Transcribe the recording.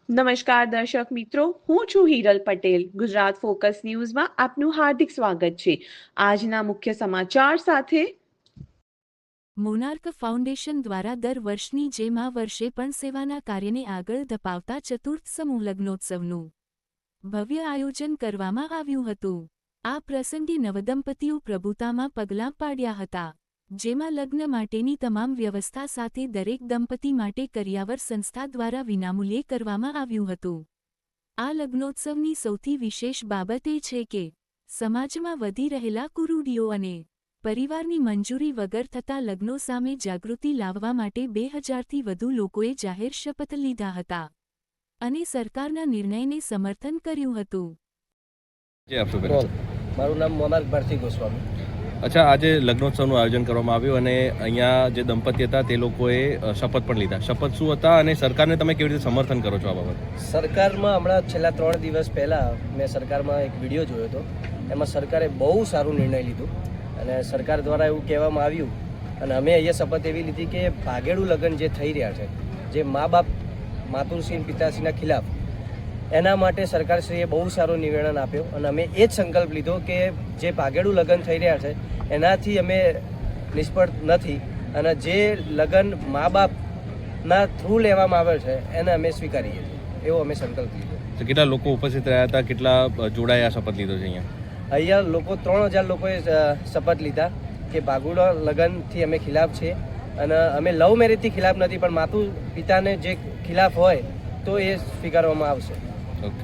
નમસ્કાર દર્શક મિત્રો, હું છું હિરલ પટેલ. ગુજરાત ફોકસ ન્યૂઝમાં આપનું હાર્દિક સ્વાગત છે. આજના મુખ્ય સમાચાર સાથે મોનાર્ક ફાઉન્ડેશન દ્વારા દર વર્ષની જેમ આ વર્ષે પણ સેવાના કાર્યને આગળ ધપાવતા ચતુર્થ સમૂહ લગ્નોત્સવનું ભવ્ય આયોજન કરવામાં આવ્યું હતું. આ પ્રસંગે નવદંપતીઓ પ્રભુતામાં પગલાં પાડ્યા હતા, જેમાં લગ્ન માટેની તમામ વ્યવસ્થા સાથે દરેક દંપતી માટે કરિયાવર સંસ્થા દ્વારા વિનામૂલ્યે કરવામાં આવ્યું હતું. આ લગ્નોત્સવની સૌથી વિશેષ બાબત એ છે કે સમાજમાં વધી રહેલા કુરૂઢીઓ અને પરિવારની મંજૂરી વગર થતા લગ્નો સામે જાગૃતિ લાવવા માટે 2000થી વધુ લોકોએ જાહેર શપથ લીધા હતા અને સરકારના નિર્ણયને સમર્થન કર્યું હતું. મારું નામ મોનાર્ક ભારતી ગોસ્વામી. અચ્છા, આજે લગ્નોત્સવનું આયોજન કરવામાં આવ્યું અને અહીંયા જે દંપતી હતા તે લોકોએ શપથ પણ લીધા. શપથ શું હતા અને સરકારને તમે કેવી રીતે સમર્થન કરો છો આ બાબતે? સરકારમાં હમણાં છેલ્લા 3 દિવસ પહેલાં મેં સરકારમાં એક વિડીયો જોયો હતો. એમાં સરકારે બહુ સારું નિર્ણય લીધો અને સરકાર દ્વારા એવું કહેવામાં આવ્યું અને અમે અહીંયા શપથ એવી લીધી કે ભાગેડું લગ્ન જે થઈ રહ્યા છે, જે મા બાપ માતુશ્રી પિતાશ્રીના ખિલાફ, એના માટે સરકારશ્રીએ બહુ સારો નિવેદન આપ્યો અને અમે એ જ સંકલ્પ લીધો કે જે ભાગેડું લગ્ન થઈ રહ્યા છે એનાથી અમે નિષ્ફળ નથી અને જે લગ્ન મા બાપના થ્રુ લેવામાં આવે છે એને અમે સ્વીકારીએ છીએ, એવો અમે સંકલ્પ લીધો. કેટલા લોકો ઉપસ્થિત રહ્યા હતા, કેટલા જોડાયા શપથ લીધો છે અહીંયા લોકો 3000 લોકોએ શપથ લીધા કે ભાગેડું લગ્નથી અમે ખિલાફ છીએ અને અમે લવ મેરેજથી ખિલાફ નથી, પણ માતુ પિતાને જે ખિલાફ હોય તો એ સ્વીકારવામાં આવશે. ઓકે.